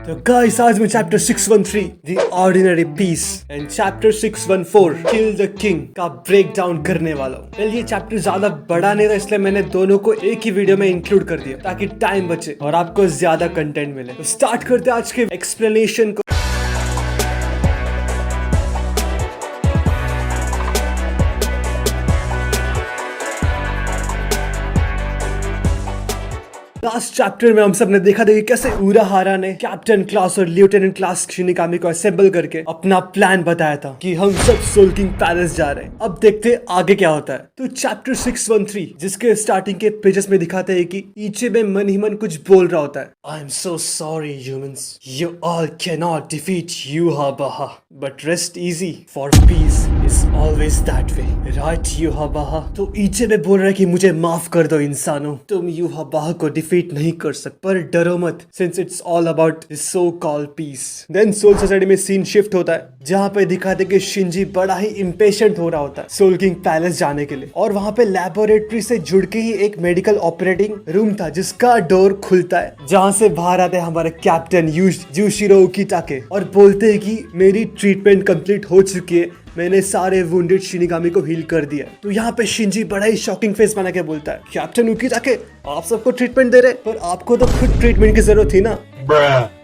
तो गाइस आज मैं chapter 613 the ordinary peace and chapter 614 kill the king का ब्रेक डाउन करने वाला हूँ। वेल ये चैप्टर ज्यादा बड़ा नहीं था इसलिए मैंने दोनों को एक ही वीडियो में इंक्लूड कर दिया ताकि टाइम बचे और आपको ज्यादा कंटेंट मिले। तो स्टार्ट करते हैं आज के एक्सप्लेनेशन को। लास्ट चैप्टर में हम सब ने देखा था कि कैसे उराहारा ने कैप्टन क्लास और लेफ्टिनेंट क्लास शिनिगामी को असेंबल करके अपना प्लान बताया था कि हम सब सोल किंग पैलेस जा रहे हैं। अब देखते हैं आगे क्या होता है। तो चैप्टर 613 जिसके स्टार्टिंग के पेजेस में दिखाते हैं कि ईचे में मन ही मन कुछ बोल रहा होता है। I am so sorry humans, you all can not defeat Yhwach but rest easy for peace is always that way, right Yhwach. तो ईचे में बोल रहा है कि मुझे माफ कर दो इंसानों, तुम यूहाबाहा को डिफीट नहीं कर सकते, पर डरो मत since it's all about so called peace. Then soul society में सीन शिफ्ट होता है जहाँ पे दिखाते कि शिंजी बड़ा ही इम्पेशेंट हो रहा होता है सोल किंग पैलेस जाने के लिए, और वहाँ पे लैबोरेटरी से जुड़ के ही एक मेडिकल ऑपरेटिंग रूम था जिसका डोर खुलता है जहाँ से बाहर आते हैं हमारे कैप्टन यूशिरो उकिटाके और बोलते हैं कि मेरी ट्रीटमेंट कंप्लीट हो चुकी है, मैंने सारे वुंडेड शिनिगामी को हील कर दिया। तो यहाँ पे शिंजी बड़ा ही शॉकिंग फेस बना के बोलता है, कैप्टन उकिटाके आप सबको ट्रीटमेंट दे रहे पर आपको तो खुद ट्रीटमेंट की जरूरत थी ना।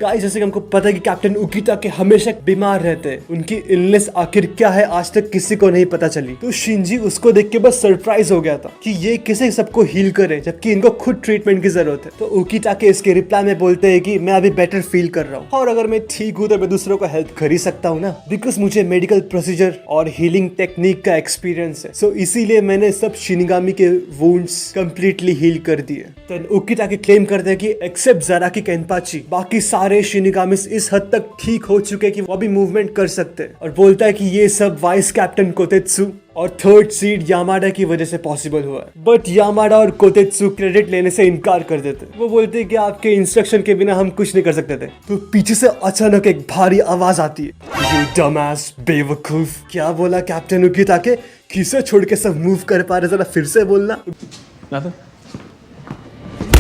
गाइस जैसे कि हमको पता है कि कैप्टन उकिटाके हमेशा बीमार रहते हैं, उनकी इलनेस आखिर क्या है आज तक किसी को नहीं पता चली। तो शिंजी उसको देख के बस सरप्राइज हो गया था कि ये किसे सबको हील करे जबकि इनको खुद ट्रीटमेंट की जरूरत है। तो उकिटाके इसके रिप्लाई में बोलते हैं कि मैं अभी बेटर फील कर रहा हूँ और अगर मैं ठीक हूँ तो मैं दूसरों को हेल्प कर ही सकता हूँ ना, बिकॉज मुझे मेडिकल प्रोसीजर और हीलिंग टेक्निक का एक्सपीरियंस है। सो इसीलिए मैंने सब शिनिगामी के वुंड्स कंप्लीटली हील कर दिए। देन उकिटाके क्लेम करते हैं कि एक्सेप्ट ज़ाराकी केनपाची बाकी सारे शिनिगामिस इस हद तक ठीक हो चुके हैं कि वो भी मूवमेंट कर सकते हैं, और बोलता है कि ये सब वाइस कैप्टन कोतेत्सु और थर्ड सीड यामाडा की वजह से पॉसिबल हुआ है। बट यामाडा और कोतेत्सु क्रेडिट लेने से इनकार कर देते, वो बोलते हैं कि आपके इंस्ट्रक्शन के बिना हम कुछ नहीं कर सकते थे। तो पीछे से अचानक एक भारी आवाज आती है, यू डमएस बेवकूफ। क्या बोला कैप्टन उकिटाके, किसे छोड़ के सब मूव कर पा रहे, जरा फिर से बोलना।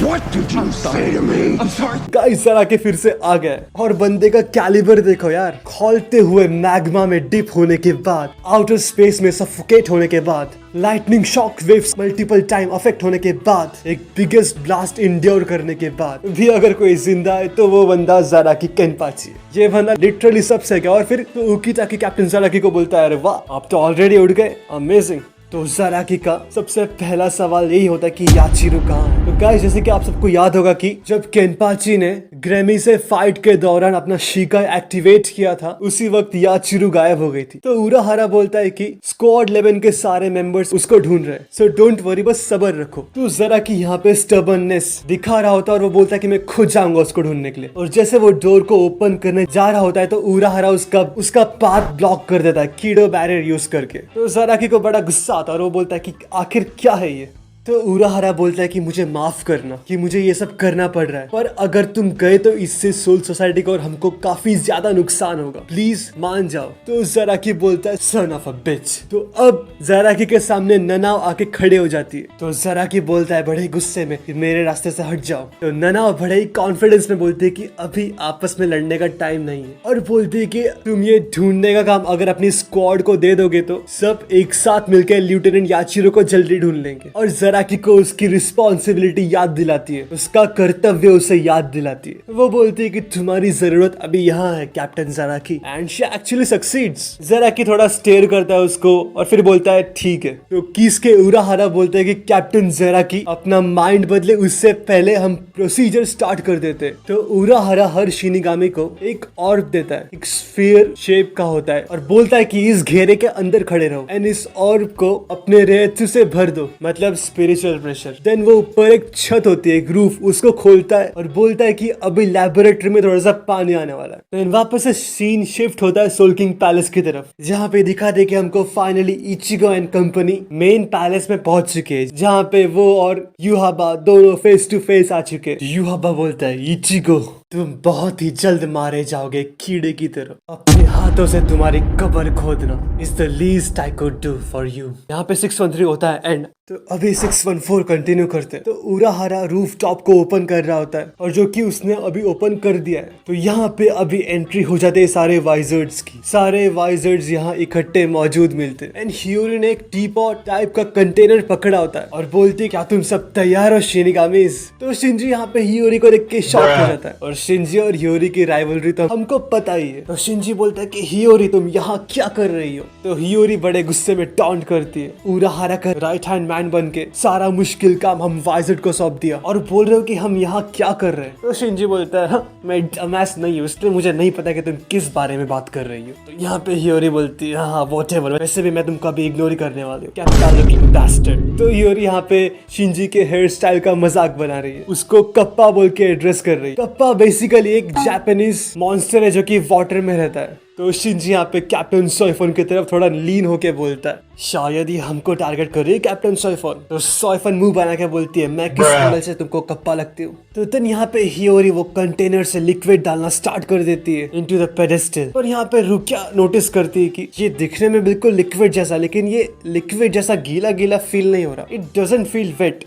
What did you say to me? I'm sorry. Guys जरा के फिर से आ गए और बंदे का कैलिबर देखो यार, खोलते हुए मैग्मा में डिप होने के बाद, आउटर स्पेस में सफोकेट होने के बाद, lightning shock waves multiple time affect होने के बाद, एक बिगेस्ट ब्लास्ट इंड्योर करने के बाद भी अगर कोई जिंदा है तो वो बंदा ज़ाराकी केनपाची है। ये बंदा लिटरली सबसे गया। और फिर तो उकिटाके कैप्टन ज़ाराकी को बोलता है, अरे वाह आप तो ऑलरेडी उड़ गए, अमेजिंग। तो ज़ाराकी का सबसे पहला सवाल यही होता है कि याचिरो कहाँ है। तो गाइस जैसे कि आप सबको याद होगा कि जब केनपाची ने ग्रैमी से फाइट के दौरान अपना शिकाई एक्टिवेट किया था उसी वक्त याचिरो गायब हो गई थी। तो उराहारा बोलता है कि स्क्वाड 11 के सारे मेंबर्स उसको ढूंढ रहे हैं, सो डोंट वरी, बस सब्र रखो। तो ज़ाराकी यहाँ पे स्टबर्ननेस दिखा रहा होता है और वो बोलता है कि मैं खुद जाऊंगा उसको ढूंढने के लिए। और जैसे वो डोर को ओपन करने जा रहा होता है तो उराहारा उसका पाथ ब्लॉक कर देता है कीडो बैरियर यूज करके। तो ज़ाराकी को बड़ा गुस्सा आता है और वो बोलता है कि आखिर क्या है ये। तो उराहारा बोलता है कि मुझे माफ करना कि मुझे ये सब करना पड़ रहा है, पर अगर तुम गए तो इससे सोल सोसाइटी को और हमको काफी ज्यादा नुकसान होगा, प्लीज मान जाओ। तो ज़ाराकी बोलता है सन ऑफ अ बिच। तो अब ज़ाराकी के सामने ननाओ आके खड़े हो जाती है। तो ज़ाराकी बोलता है बड़े गुस्से में कि मेरे रास्ते से हट जाओ। तो ननाओ बड़े ही कॉन्फिडेंस में बोलते है कि अभी आपस में लड़ने का टाइम नहीं है, और बोलते है कि तुम ये ढूंढने का काम अगर अपनी स्क्वाड को दे दोगे तो सब एक साथ मिलकर लेफ्टिनेंट याचिरो को जल्दी ढूंढ लेंगे। और ज़ाराकी को उसकी रिस्पॉन्सिबिलिटी याद दिलाती है, उसका कर्तव्य उसे याद दिलाती है। वो बोलती है कि तुम्हारी जरूरत अभी यहाँ है captain Zaraki, and she actually succeeds. Zaraki थोड़ा स्टेयर करता है उसको और फिर बोलता है ठीक है। तो किस के उराहारा बोलते हैं कि कैप्टन ज़ाराकी अपना माइंड बदले उससे पहले हम प्रोसीजर स्टार्ट कर देते। तो उराहारा हर शिनिगामी को एक ऑर्ब देता है, एक स्फीयर शेप का होता है, और बोलता है कि इस घेरे के अंदर खड़े रहो एंड इस ऑर्ब को अपने रेत से भर दो, मतलब स्पिरिचुअल प्रेशर। देन वो ऊपर एक छत होती है, एक रूफ, उसको खोलता है और बोलता है कि अभी लैबोरेटरी में थोड़ा सा पानी आने वाला है। देन वापस से सीन शिफ्ट होता है सोल किंग पैलेस की तरफ, जहाँ पे दिखा दे कि हमको finally Ichigo and company main palace में पहुंच चुके हैं, जहाँ पे वो और यूहाबा दोनों फेस टू फेस आ चुके हैं। यूहाबा बोलता है इचिगो तुम बहुत ही जल्द मारे जाओगे कीड़े की तरह। अपने हाथों से तुम्हारी कब्र खोदना is the least I could do for you. यहाँ पे 613 होता है एंड। तो अभी 614 कंटिन्यू करते हैं। तो उराहारा रूफ टॉप को ओपन कर रहा होता है और जो कि उसने अभी ओपन कर दिया है। तो यहाँ पे अभी एंट्री हो जाते हैं सारे वाइजर्ड्स की। सारे वाइजर्ड्स यहाँ इकट्ठे मौजूद मिलते हैं एंड हियोरी ने एक टीपॉट टाइप का कंटेनर पकड़ा होता है और बोलती है क्या तुम सब तैयार हो शिनिगामीज। तो शिंजी यहाँ पे हियोरी को देख के शॉक हो जाता है और शिंजी और हियोरी की राइवलरी तो हमको पता ही है। तो शिंजी बोलता है कि हियोरी तुम यहाँ क्या कर रही हो। तो हियोरी बड़े गुस्से में टॉन्ट करती है उराहारा का राइट हैंड मैन बन के सारा मुश्किल काम हम वाइजर्ड को सौंप दिया और बोल रहे हो कि हम यहाँ क्या कर रहे हैं। तो शिंजी बोलता है हाँ, मैं डमैस नहीं हूँ इसलिए मुझे नहीं पता कि तुम किस बारे में बात कर रही हो। तो यहाँ पे हियोरी बोलती है हाँ व्हाटएवर, वैसे भी मैं तुमको अभी इग्नोर ही करने वाली हूँ, क्या लुकिंग बास्टर्ड। तो हियोरी यहाँ पे शिंजी के हेयर स्टाइल का मजाक बना रही है, उसको कप्पा बोल के एड्रेस कर रही है। कप्पा बेसिकली एक जापानीज मॉन्स्टर है जो कि वाटर में रहता है। तो शिंजी यहाँ पे कैप्टन सोइफोन की तरफ थोड़ा लीन होके बोलता है शायद ये हमको टारगेट कर रही है कैप्टन सोइफोन। तो सोइफोन मुंह बना के बोलती है मैं किस एंगल से तुमको कप्पा लगती हूँ। तो तन यहाँ पे हियोरी वो कंटेनर से लिक्विड डालना स्टार्ट कर देती है इनटू द पेडेस्टल। और यहाँ पे रुकिया नोटिस करती है कि ये दिखने में बिल्कुल लिक्विड जैसा, लेकिन ये लिक्विड जैसा गीला गीला फील नहीं हो रहा। It doesn't feel weight.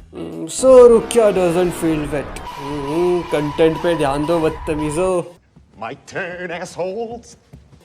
So Rukia doesn't feel weight. Content पे ध्यान दो बदतमीजो। My turn, assholes.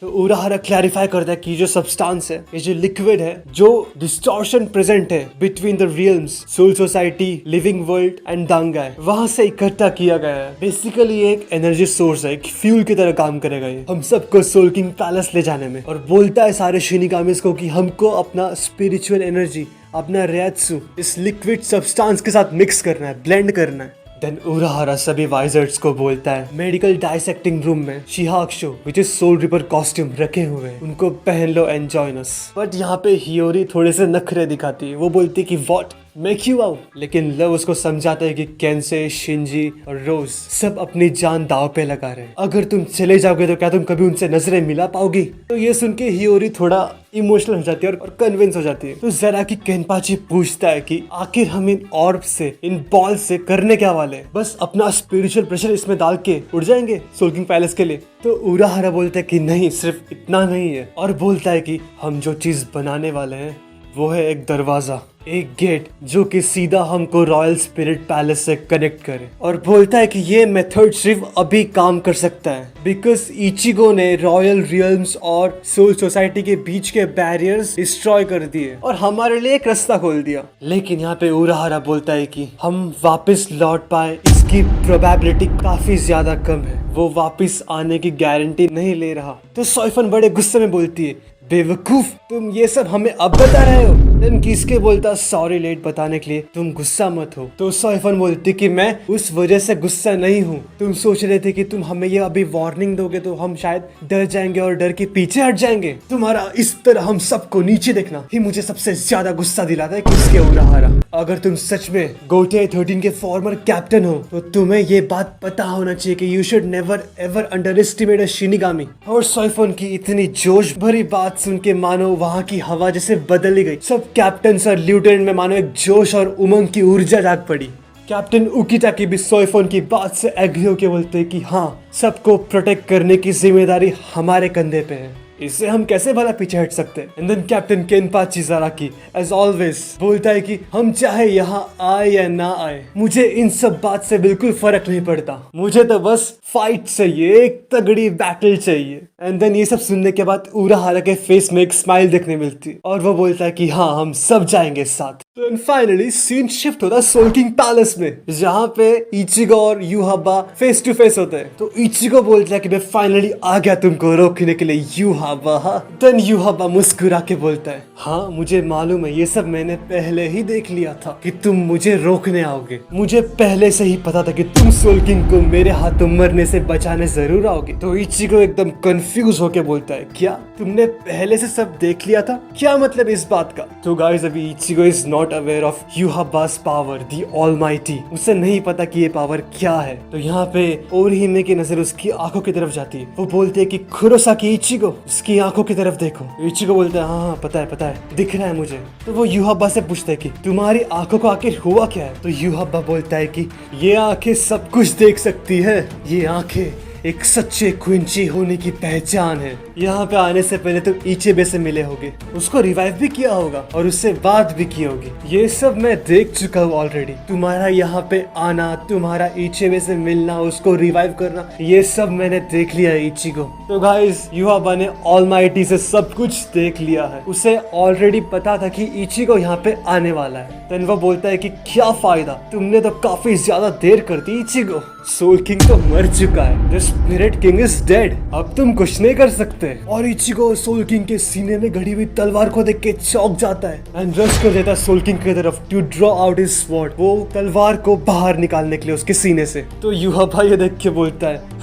तो उराहारा क्लैरिफाई करता है कि जो सब्सटेंस है, ये जो लिक्विड है, जो डिस्टॉर्शन प्रेजेंट है between the realms, soul society, living world and Dangai, वहां से इकट्ठा किया गया है। बेसिकली एक एनर्जी सोर्स है, एक फ्यूल की तरह काम करेगा ये हम सबको सोल किंग पैलेस ले जाने में। और बोलता है सारे शिनिगामीज को कि हमको अपना स्पिरिचुअल एनर्जी, अपना रेत्सु इस लिक्विड सब्सटेंस के साथ मिक्स करना है, ब्लेंड करना है। देन उराहारा सभी वाइजर्ड्स को बोलता है मेडिकल डाइसेक्टिंग रूम में shihakusho which is soul reaper costume रखे हुए हैं, उनको पहन लो एंड जॉइन अस। बट यहाँ पे हियोरी थोड़े से नखरे दिखाती है, वो बोलती है कि व्हाट मैं क्यों आऊं। लेकिन लव उसको समझाता है कि केंसे, शिंजी और रोज सब अपनी जान दाव पे लगा रहे हैं। अगर तुम चले जाओगे तो क्या तुम कभी उनसे नजरें मिला पाओगी। तो ये सुन के हियोरी थोड़ा इमोशनल हो जाती है और कन्विंस हो जाती है। तो जरा की केनपाची पूछता है कि आखिर हम इन ऑर्ब से, इन बॉल से करने क्या वाले, बस अपना स्पिरिचुअल प्रेशर इसमें डाल के उड़ जाएंगे सोल किंग पैलेस के लिए। तो उराहारा बोलता है कि नहीं, सिर्फ इतना नहीं है, और बोलता है कि हम जो चीज बनाने वाले हैं वो है एक दरवाजा, एक गेट जो कि सीधा हमको रॉयल स्पिरिट पैलेस से कनेक्ट करे। और बोलता है कि ये मेथड सिर्फ अभी काम कर सकता है बिकॉज इचिगो ने रॉयल रियल्म्स और सोल सोसाइटी के बीच के बैरियर्स डिस्ट्रॉय कर दिए और हमारे लिए एक रास्ता खोल दिया। लेकिन यहाँ पे उराहारा बोलता है कि हम वापस लौट पाए इसकी प्रोबेबिलिटी काफी ज्यादा कम है, वो वापस आने की गारंटी नहीं ले रहा। तो सोइफन बड़े गुस्से में बोलती है बेवकूफ, तुम ये सब हमें अब बता रहे हो। देन किसके बोलता सॉरी लेट बताने के लिए, तुम गुस्सा मत हो। तो सोइफन बोलती कि मैं उस वजह से गुस्सा नहीं हूँ, तुम सोच रहे थे कि तुम हमें ये अभी वार्निंग दोगे तो हम शायद डर जाएंगे और डर के पीछे हट जाएंगे। तुम्हारा इस तरह हम सबको नीचे देखना ही मुझे सबसे ज्यादा गुस्सा दिलाता है। किसके उराहारा, अगर तुम सच में गोटे 13 के फॉर्मर कैप्टन हो तो तुम्हें ये बात पता होना चाहिए कि you should never ever under estimate a shinigami. और सोइफन की इतनी जोश भरी बात सुन के मानो वहाँ की हवा जैसे बदल ही गई। सब कैप्टन और लेफ्टिनेंट में मानो एक जोश और उमंग की ऊर्जा जाग पड़ी। कैप्टन उकिटा की भी सोइफोन की बात से एग्री होके बोलते हैं कि हाँ, सबको प्रोटेक्ट करने की जिम्मेदारी हमारे कंधे पे है, इससे हम कैसे भला पीछे हट सकते हैं। And then captain Kenpachi Zaraki as always बोलता है कि हम चाहे यहाँ आए या ना आए, मुझे इन सब बात से बिल्कुल फर्क नहीं पड़ता, मुझे तो बस फाइट चाहिए, एक तगड़ी बैटल चाहिए। एंड देन ये सब सुनने के बाद उराहारा के फेस में एक स्माइल देखने मिलती है और वो बोलता है कि हाँ, हम सब जाएंगे साथ। तो फाइनली सीन शिफ्ट होता है सोल किंग पैलेस में, जहाँ पे इचिगो और युहाबा फेस टू फेस होते हैं। तो इचिगो बोलता है कि मैं फाइनली आ गया तुमको रोकने के लिए युहाबा। देन युहाबा मुस्कुरा के बोलता है हाँ, मुझे मालूम है, ये सब मैंने पहले ही देख लिया था कि तुम मुझे रोकने आओगे, मुझे पहले से ही पता था कि तुम सोल किंग को मेरे हाथों मरने से बचाने जरूर आओगे। तो इचिगो एकदम कंफ्यूज होके बोलता है क्या तुमने पहले से सब देख लिया था, क्या मतलब इस बात का। तो गाइस अभी Ichigo is not aware of युहाबा's पावर, द ऑलमाइटी, उसे नहीं पता कि ये पावर क्या है। तो यहाँ पे ओरिहिमे की नजर उसकी आंखों की तरफ जाती है, वो बोलते है कि कुरोसाकी इचिगो, उसकी आंखों की तरफ देखो। इचिको बोलता है हाँ पता है दिख रहा है मुझे। तो वो युहाबा से पूछता है कि तुम्हारी आंखों को आखिर हुआ क्या है। तो युहाबा बोलता है कि ये आंखें सब कुछ देख सकती है, ये आंखें एक सच्चे क्विंची होने की पहचान है। यहाँ पे आने से पहले तुम इचेबे से मिले होगे, उसको रिवाइव भी किया होगा और उससे बात भी की होगी। ये सब मैं देख चुका हूँ ऑलरेडी। तुम्हारा यहाँ पे आना, तुम्हारा इचेबे से मिलना, उसको रिवाइव करना, ये सब मैंने देख लिया है इचिको। तो गाइस युहाबा ने ऑलमाइटी से सब कुछ देख लिया है। उसे ऑलरेडी पता था कि इचिको यहाँ पे आने वाला है। देन वो बोलता है कि क्या फायदा, तुमने तो काफी ज्यादा देर कर दी इचिको। सोल किंग तो मर चुका है, the spirit king is dead, अब तुम कुछ नहीं कर सकते। और इचिको सोल किंग के सीने में गड़ी हुई तलवार को देख के चौंक जाता है एंड रश कर देता है सोल किंग की तरफ to draw out his sword, वो तलवार को बाहर निकालने के लिए उसके सीने से। तो युहाबा ये देख के बोलता है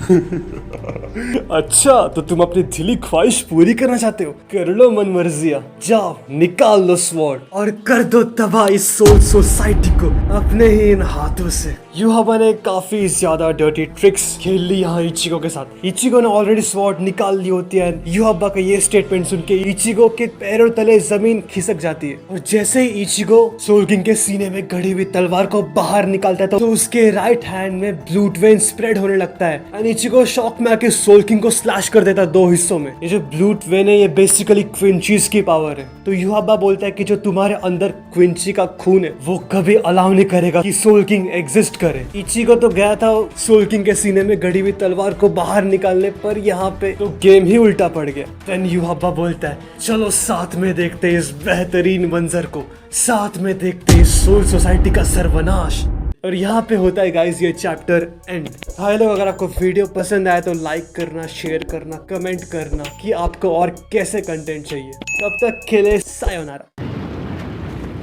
अच्छा तो तुम अपनी दिली ख्वाहिश पूरी करना चाहते हो, कर लो मन मर्जिया, जाओ निकाल लो स्वॉर्ड और कर दो तबाह इस सोल सोसाइटी को अपने ही इन हाथों से। युहाबा ने काफी ज्यादा डर्टी ट्रिक्स खेल ली यहाँ इचिको के साथ। इचिको ने ऑलरेडी स्वॉर्ड निकाल ली होती है। युहाबा का ये स्टेटमेंट सुन के इचिको के पैरों तले जमीन खिसक जाती है और जैसे ही इचिको सोल किंग के सीने में गड़ी हुई तलवार को बाहर निकालता है तो उसके राइट हैंड में ब्लूड वेन स्प्रेड होने लगता है एंड इचिको शॉक में आके सोल किंग को स्लैश कर देता है दो हिस्सों में। ये जो ब्लूड वेन है ये बेसिकली क्विंचीज की पावर है। तो युहाबा बोलता है कि जो तुम्हारे अंदर क्विंची का खून है वो कभी अलाउ नहीं करेगा कि सोल किंग एग्जिस्ट करे। इचिको तो गया था सोल किंग के सीने में गड़ी हुई तलवार को बाहर निकालने, पर यहाँ पे तो गेम ही उल्टा पड़ गया। देन युहाबा बोलता है चलो साथ में देखते हैं इस बेहतरीन मंजर को, साथ में देखते हैं इस सोल सोसाइटी का सर्वनाश। और यहाँ पे होता है गाइस ये चैप्टर एंड। भाई लोग अगर आपको वीडियो पसंद आए तो लाइक करना, शेयर करना, कमेंट करना कि आपको और कैसे कंटेंट चाहिए। तब तक के लिए सायोनारा,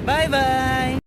बाय बाय।